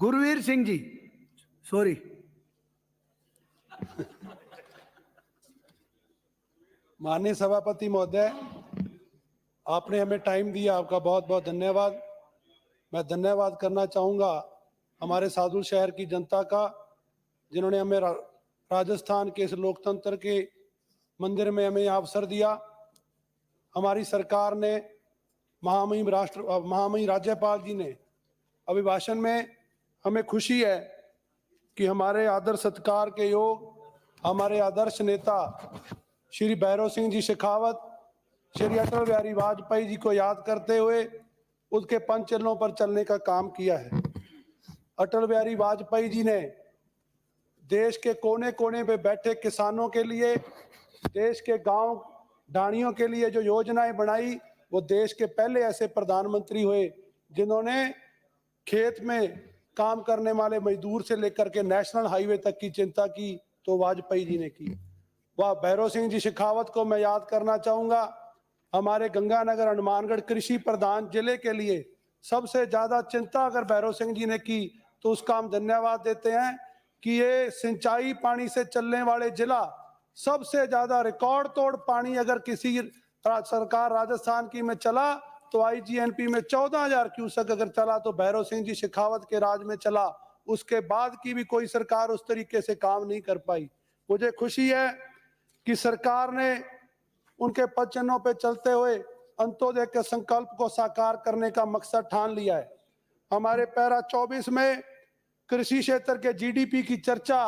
Gurvir Singh ji, sorry. माननीय सभापति महोदय, आपने हमें टाइम दिया, आपका बहुत बहुत धन्यवाद। मैं धन्यवाद करना चाहूँगा हमारे सादुल शहर की जनता का, जिन्होंने हमें राजस्थान के इस लोकतंत्र के मंदिर में हमें अवसर दिया। हमारी सरकार ने महामहिम राज्यपाल जी ने अभिभाषण में, हमें खुशी है कि हमारे आदर सत्कार के योग हमारे आदर्श नेता श्री भैरव सिंह जी शेखावत, श्री अटल बिहारी वाजपेयी जी को याद करते हुए उसके पंचचरणों पर चलने का काम किया है। अटल बिहारी वाजपेयी जी ने देश के कोने कोने पे बैठे किसानों के लिए, देश के गांव ढाणियों के लिए जो योजनाएं बनाई, वो देश के पहले ऐसे प्रधानमंत्री हुए जिन्होंने खेत में काम करने वाले मजदूर से लेकर के नेशनल हाईवे तक की चिंता की, तो वाजपेयी जी ने की। वह भैरव सिंह जी शेखावत को मैं याद करना चाहूँगा। हमारे गंगानगर हनुमानगढ़ कृषि प्रधान जिले के लिए सबसे ज़्यादा चिंता अगर भैरव सिंह जी ने की, तो उसका हम धन्यवाद देते हैं कि ये सिंचाई पानी से चलने वाले जिला, सबसे ज़्यादा रिकॉर्ड तोड़ पानी अगर किसी सरकार राजस्थान की में चला तो आईजीएनपी में 14,000 क्यूसेक अगर चला तो भैरव सिंह जी शेखावत के राज में चला। उसके बाद की भी कोई सरकार उस तरीके से काम नहीं कर पाई। मुझे खुशी है कि सरकार ने उनके पदचिन्हों पे चलते हुए अंत्योदय के संकल्प को साकार करने का मकसद ठान लिया है। हमारे पैरा 24 में कृषि क्षेत्र के जीडीपी की चर्चा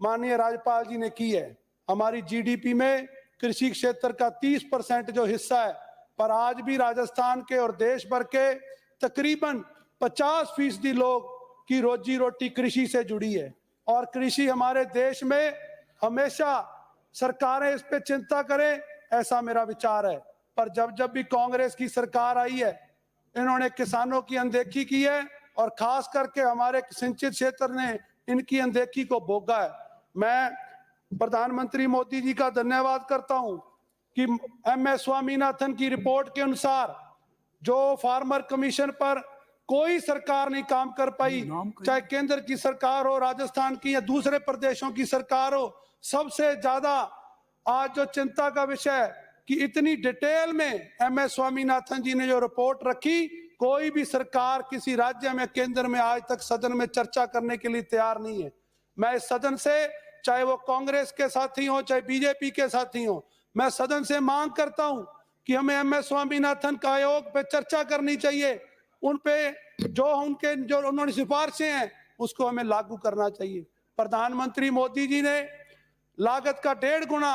माननीय राज्यपाल जी ने की है। हमारी जीडीपी में कृषि क्षेत्र का 30% जो हिस्सा है, पर आज भी राजस्थान के और देश भर के तकरीबन 50% लोग की रोजी रोटी कृषि से जुड़ी है। और कृषि हमारे देश में हमेशा सरकारें इस पे चिंता करें, ऐसा मेरा विचार है, पर जब जब भी कांग्रेस की सरकार आई है, इन्होंने किसानों की अनदेखी की है और खास करके हमारे सिंचित क्षेत्र ने इनकी अनदेखी को भोगा है। मैं प्रधानमंत्री मोदी जी का धन्यवाद करता हूं कि एमएस स्वामीनाथन की रिपोर्ट के अनुसार जो फार्मर कमीशन पर कोई सरकार नहीं काम कर पाई, चाहे केंद्र की सरकार हो, राजस्थान की या दूसरे प्रदेशों की सरकार हो, सबसे ज्यादा आज जो चिंता का विषय कि इतनी डिटेल में एमएस स्वामीनाथन जी ने जो रिपोर्ट रखी, कोई भी सरकार किसी राज्य में केंद्र में आज तक सदन में चर्चा करने के लिए तैयार नहीं है। मैं इस सदन से, चाहे वो कांग्रेस के साथी हो चाहे बीजेपी के साथी हो, मैं सदन से मांग करता हूं कि हमें एमएस स्वामीनाथन का आयोग पे चर्चा करनी चाहिए। उन पे जो उन्होंने सिफारिशें हैं उसको हमें लागू करना चाहिए। प्रधानमंत्री मोदी जी ने लागत का 1.5 गुना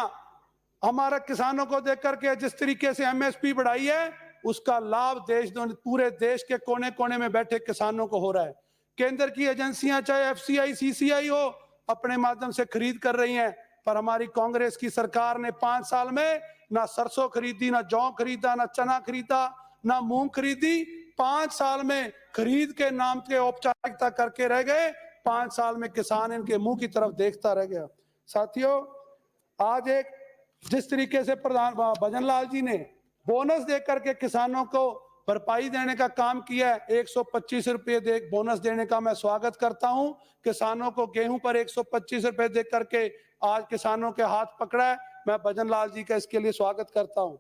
हमारा किसानों को देकर के जिस तरीके से एमएसपी बढ़ाई है, उसका लाभ पूरे देश के कोने कोने में बैठे किसानों को हो रहा है। केंद्र की एजेंसियां चाहे एफसीआई सीसीआई हो, अपने माध्यम से खरीद कर रही हैं, पर हमारी कांग्रेस की सरकार ने 5 साल में ना सरसों खरीदी, ना जौ खरीदा, ना चना खरीदा, ना मूंग खरीदी। 5 साल में खरीद के नाम के औपचारिकता करके रह गए। 5 साल में किसान इनके मुंह की तरफ देखता रह गया। साथियों, आज एक जिस तरीके से प्रधान भजनलाल जी ने बोनस देकर के किसानों को भरपाई देने का काम किया है, 125 रुपये बोनस देने का मैं स्वागत करता हूं। किसानों को गेहूं पर 125 रुपये दे करके आज किसानों के हाथ पकड़ा है, मैं भजनलाल जी का इसके लिए स्वागत करता हूं।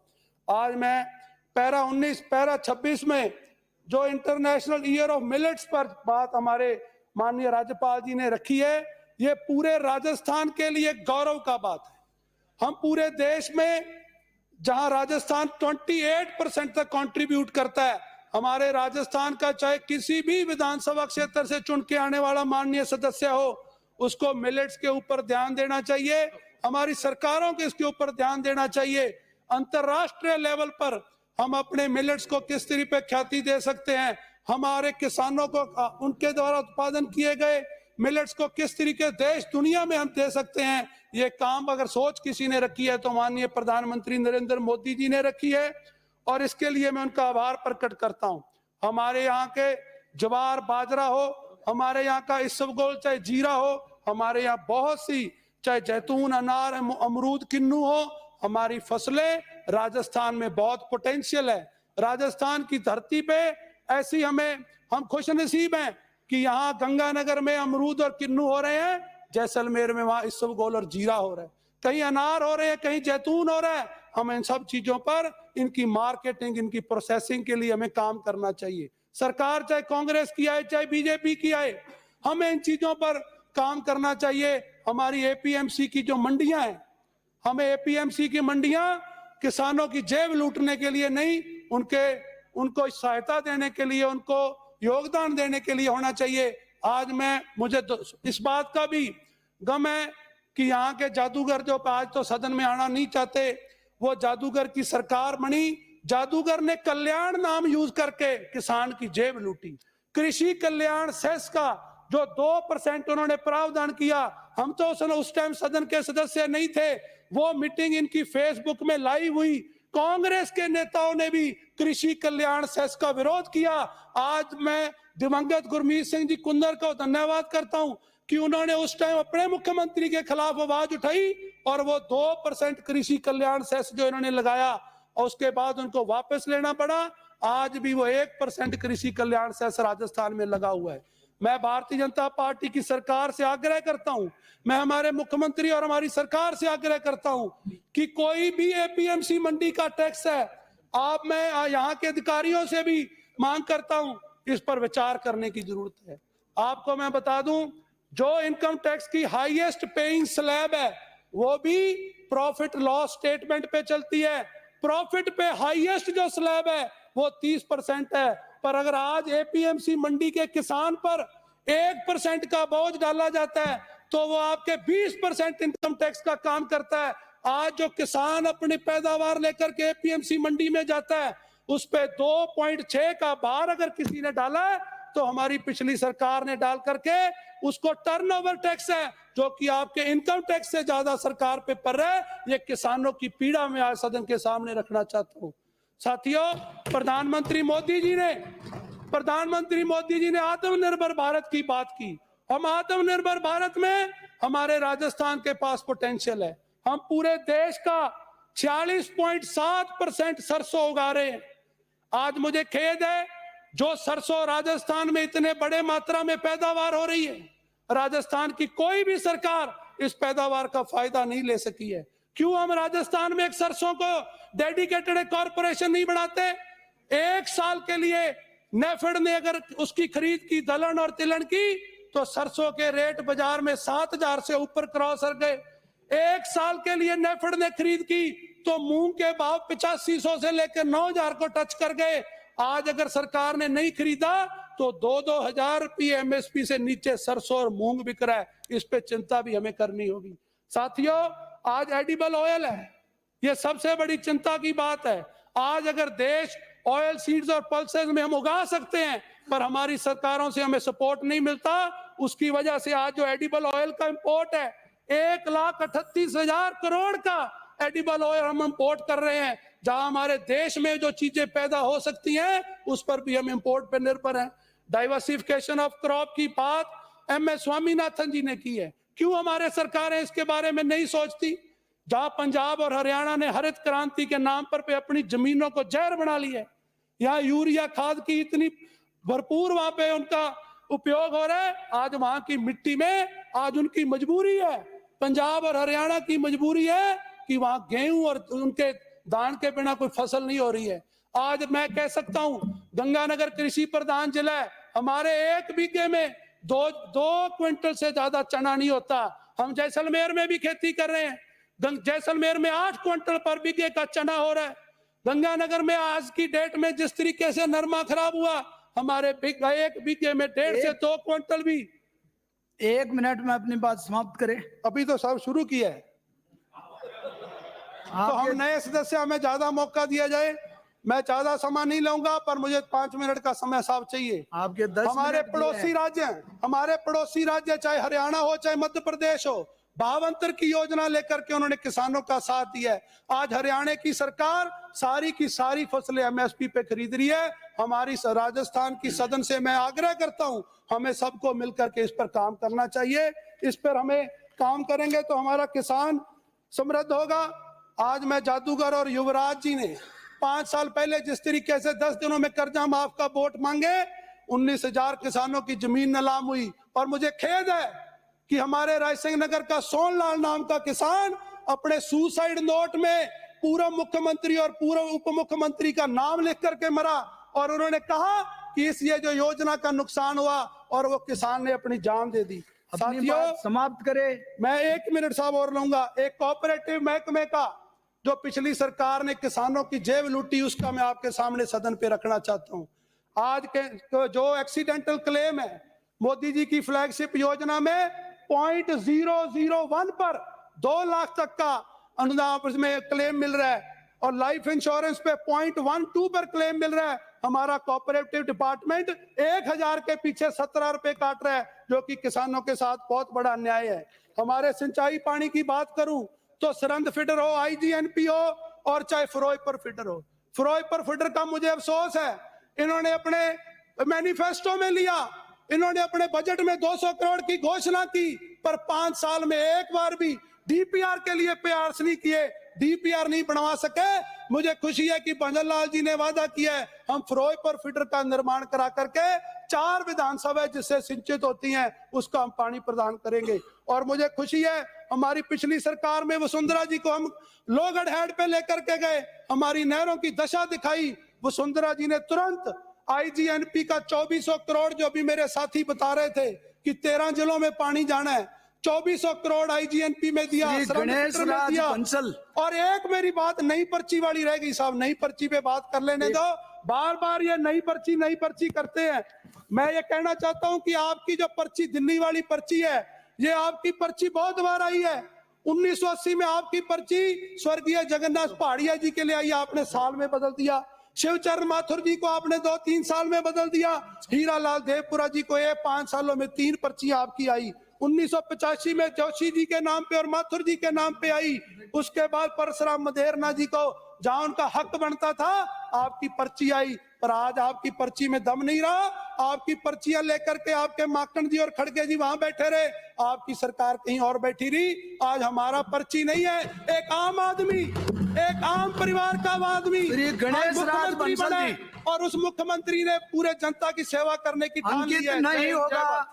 आज मैं पैरा 19 पैरा 26 में जो इंटरनेशनल ईयर ऑफ मिलेट्स पर बात हमारे माननीय राज्यपाल जी ने रखी है, ये पूरे राजस्थान के लिए गौरव का बात है। हम पूरे देश में जहां राजस्थान 28% तक कंट्रीब्यूट करता है, हमारे राजस्थान का चाहे किसी भी विधानसभा क्षेत्र से चुन के आने वाला माननीय सदस्य हो, उसको मिलेट्स के ऊपर ध्यान देना चाहिए। हमारी सरकारों को इसके ऊपर ध्यान देना चाहिए। अंतर्राष्ट्रीय लेवल पर हम अपने मिलेट्स को किस तरीके पे ख्याति दे सकते हैं, हमारे किसानों को उनके द्वारा उत्पादन किए गए मिलेट्स को किस तरीके देश दुनिया में हम दे सकते हैं, ये काम अगर सोच किसी ने रखी है तो माननीय प्रधानमंत्री नरेंद्र मोदी जी ने रखी है, और इसके लिए मैं उनका आभार प्रकट करता हूं। हमारे यहाँ के ज्वार बाजरा हो, हमारे यहाँ का इसबगोल चाहे जीरा हो, हमारे यहाँ बहुत सी चाहे जैतून, अनार, अमरूद, किन्नू हो, हमारी फसलें राजस्थान में बहुत पोटेंशियल है। राजस्थान की धरती पे ऐसी हम खुशनसीब हैं कि यहाँ गंगानगर में अमरूद और किन्नू हो रहे हैं, जैसलमेर में वहां इसबगोल और जीरा हो रहा है, कहीं अनार हो रहे हैं, कहीं जैतून हो रहा है। हम इन सब चीजों पर इनकी मार्केटिंग, इनकी प्रोसेसिंग के लिए हमें काम करना चाहिए। सरकार चाहे कांग्रेस की आए चाहे बीजेपी की आए, हमें इन चीजों पर काम करना चाहिए। हमारी एपीएमसी की जो मंडियां हैं, हमें एपीएमसी की मंडियां किसानों की जेब लूटने के लिए नहीं, उनको सहायता देने के लिए, उनको योगदान देने के लिए होना चाहिए। आज मुझे इस बात का भी गम है कि यहाँ के जादूगर जो आज तो सदन में आना नहीं चाहते, वो जादूगर की सरकार बनी। जादूगर ने कल्याण नाम यूज करके किसान की जेब लूटी। कृषि कल्याण सेस का जो 2% उन्होंने प्रावधान किया, हम तो उस टाइम सदन के सदस्य नहीं थे, वो मीटिंग इनकी फेसबुक में लाइव हुई। कांग्रेस के नेताओं ने भी कृषि कल्याण सेस का विरोध किया। आज मैं दिवंगत गुरमीत सिंह जी कुंदर को धन्यवाद करता हूं कि उन्होंने उस टाइम अपने मुख्यमंत्री के खिलाफ आवाज उठाई और वो 2% कृषि कल्याण सेस जो इन्होंने लगाया, और उसके बाद उनको वापस लेना पड़ा। आज भी वो 1% कृषि कल्याण सेस राजस्थान में लगा हुआ है। मैं भारतीय जनता पार्टी की सरकार से आग्रह करता हूं, मैं हमारे मुख्यमंत्री और हमारी सरकार से आग्रह करता हूं कि कोई भी एपीएमसी मंडी का टैक्स है, मैं यहाँ के अधिकारियों से भी मांग करता हूं, इस पर विचार करने की जरूरत है। आपको मैं बता दूं, जो इनकम टैक्स की हाईएस्ट पेइंग स्लैब है, वो भी प्रॉफिट लॉस स्टेटमेंट पे चलती है। प्रॉफिट पे हाईएस्ट जो स्लैब है वो 30% है, पर अगर आज एपीएमसी मंडी के किसान पर 1% का बोझ डाला जाता है तो वो आपके 20% इनकम टैक्स का काम करता है। आज जो किसान अपनी पैदावार लेकर के एपीएमसी मंडी में जाता है, उस पे 2.6 का भार अगर किसी ने डाला है तो हमारी पिछली सरकार ने डाल करके उसको टर्नओवर टैक्स है, जो कि आपके इनकम टैक्स से ज्यादा सरकार पे पड़ रहा है। ये किसानों की पीड़ा में आज सदन के सामने रखना चाहता हूं। साथियों, प्रधानमंत्री मोदी जी ने आत्मनिर्भर भारत की बात की। हम आत्मनिर्भर भारत में हमारे राजस्थान के पास पोटेंशियल है। हम पूरे देश का 46.7% सरसों उगा रहे हैं। आज मुझे खेद है, जो सरसों राजस्थान में इतने बड़े मात्रा में पैदावार हो रही है, राजस्थान की कोई भी सरकार इस पैदावार का फायदा नहीं ले सकी है। क्यों हम राजस्थान में एक सरसों को डेडिकेटेड कॉर्पोरेशन नहीं बनाते? एक साल के लिए नेफेड ने अगर उसकी खरीद की, दलहन और तिलहन की, तो सरसों के रेट बाजार में 7,000 से ऊपर क्रॉस कर गए। एक साल के लिए नेफेड ने खरीद की तो मूंग के भाव 8500 से लेकर 9,000 को टच कर गए। आज अगर सरकार ने नहीं खरीदा तो 2-2 हजार रुपये एमएसपी से नीचे सरसों और मूंग बिक रहा है। इस पे चिंता भी हमें करनी होगी। साथियों, आज एडिबल ऑयल है, ये सबसे बड़ी चिंता की बात है। आज अगर देश ऑयल सीड्स और पल्सेस में हम उगा सकते हैं, पर हमारी सरकारों से हमें सपोर्ट नहीं मिलता, उसकी वजह से आज जो एडिबल ऑयल का इंपोर्ट है, 1,38,000 करोड़ का एडिबल ऑयल हम इंपोर्ट कर रहे हैं। जहां हमारे देश में जो चीजें पैदा हो सकती हैं, उस पर भी हम इंपोर्ट पर निर्भर हैं। डाइवर्सिफिकेशन ऑफ क्रॉप की बात एमएस स्वामीनाथन जी ने की है। क्यों हमारे सरकारें इसके बारे में नहीं सोचती? जहां पंजाब और हरियाणा ने हरित क्रांति के नाम पर पे अपनी जमीनों को जहर बना लिया है, यहाँ यूरिया खाद की इतनी भरपूर वहां पे उनका उपयोग हो रहा है। आज वहां की मिट्टी में आज उनकी मजबूरी है, पंजाब और हरियाणा की मजबूरी है कि वहां गेहूं और उनके धान के बिना कोई फसल नहीं हो रही है। आज मैं कह सकता हूं, गंगानगर कृषि प्रधान जिला है, हमारे 1 बीघे में 2 क्विंटल से ज्यादा चना नहीं होता। हम जैसलमेर में भी खेती कर रहे हैं, जैसलमेर में 8 क्विंटल पर बीघे का चना हो रहा है। गंगानगर में आज की डेट में जिस तरीके से नरमा खराब हुआ, हमारे 1 बीघे में 1.5 से 2 क्विंटल भी। 1 मिनट में अपनी बात समाप्त करें। अभी तो सब शुरू किया है, तो हम नए सदस्य, हमें ज्यादा मौका दिया जाए। मैं ज्यादा समय नहीं लूंगा, पर मुझे 5 मिनट का समय साहब चाहिए। आपके 10 हमारे मिनट पड़ोसी राज्य हैं, हमारे पड़ोसी राज्य चाहे हरियाणा हो चाहे मध्य प्रदेश हो, भावांतर की योजना लेकर के उन्होंने किसानों का साथ दिया है। आज हरियाणा की सरकार सारी की सारी फसलें एमएसपी पे खरीद रही है। हमारी राजस्थान की सदन से मैं आग्रह करता हूं, हमें सबको मिलकर के इस पर काम करना चाहिए। इस पर हमें काम करेंगे तो हमारा किसान समृद्ध होगा। आज मैं जादूगर और युवराज जी ने 5 साल पहले जिस तरीके से 10 दिनों में कर्जा माफ का वोट मांगे, 19,000 किसानों की जमीन नीलाम हुई। और मुझे खेद है कि हमारे रायसिंह नगर का सोनलाल नाम का किसान अपने सुसाइड नोट में पूर्व मुख्यमंत्री और पूर्व उप मुख्यमंत्री का नाम लिख करके मरा, और उन्होंने कहा कि इस ये जो योजना का नुकसान हुआ और वो किसान ने अपनी जान दे दी। अपनी साथियों, बात समाप्त करें। मैं 1 मिनट साहब और लूंगा। एक कोऑपरेटिव महकमे का जो पिछली सरकार ने किसानों की जेब लूटी, उसका मैं आपके सामने सदन पे रखना चाहता हूं। आज के जो एक्सीडेंटल क्लेम है, मोदी जी की फ्लैगशिप योजना में 0.001 पर 2 लाख तक का अनुदान उसमें क्लेम मिल रहा है, और लाइफ इंश्योरेंस पे 0.12 पर क्लेम मिल रहा है। हमारा कोऑपरेटिव डिपार्टमेंट 1000 के पीछे 17 रुपए काट रहा है, जो कि किसानों के साथ बहुत बड़ा अन्याय है। हमारे सिंचाई पानी की बात करूं तो सरंद फीडर हो, IGNP हो, और चाहे फिरोजपुर फीडर हो। फिरोजपुर फीडर का मुझे अफसोस है, इन्होंने अपने मैनिफेस्टो में लिया, इन्होंने अपने बजट में 200 करोड़ की घोषणा की, पर 5 साल में एक बार भी DPR के लिए प्रयास नहीं किए, DPR नहीं बनवा सके। मुझे खुशी है कि भंजनलाल जी ने वादा किया है, हम फिरोजपुर फीडर का निर्माण करा करके 4 विधानसभा जिससे सिंचित होती हैं उसका हम पानी प्रदान करेंगे। और मुझे खुशी है, हमारी पिछली सरकार में वसुंधरा जी को हम लोगढ़ हेड पे लेकर के गए, हमारी नहरों की दशा दिखाई। वसुंधरा जी ने तुरंत IGNP का 2400 करोड़, जो अभी मेरे साथी बता रहे थे कि 13 जिलों में पानी जाना है, 2400 करोड़ IGNP में दिया, गणेश राज दिया। बंसल। और एक मेरी बात नई पर्ची वाली रह गई साहब, नई पर्ची पे बात कर लेने दो। बार बार ये नई पर्ची करते हैं। मैं ये कहना चाहता हूं कि आपकी जो पर्ची दिल्ली वाली पर्ची है, ये आपकी पर्ची बहुत बार आई है। 1980 में आपकी पर्ची स्वर्गीय जगन्नाथ पहाड़िया जी के लिए आई, आपने साल में बदल दिया। शिवचरण माथुर जी को आपने 2-3 साल में बदल दिया। हीरालाल देवपुरा जी को ये 5 सालों में 3 पर्ची आपकी आई। 1985 में जोशी जी के नाम पे और माथुर जी के नाम पे आई। उसके बाद परशुराम मधेरना जी को जहां उनका हक बनता था, आपकी पर्ची आई। पर आज आपकी पर्ची में दम नहीं रहा। आपकी पर्चियां लेकर के आपके माकन जी और खड़गे जी वहां बैठे रहे, आपकी सरकार कहीं और बैठी रही। आज हमारा पर्ची नहीं है, एक आम आदमी, एक आम परिवार का आदमी गणेश राज बंसल जी, और उस मुख्यमंत्री ने पूरे जनता की सेवा करने की ठान ली अंकित है। नहीं होगा।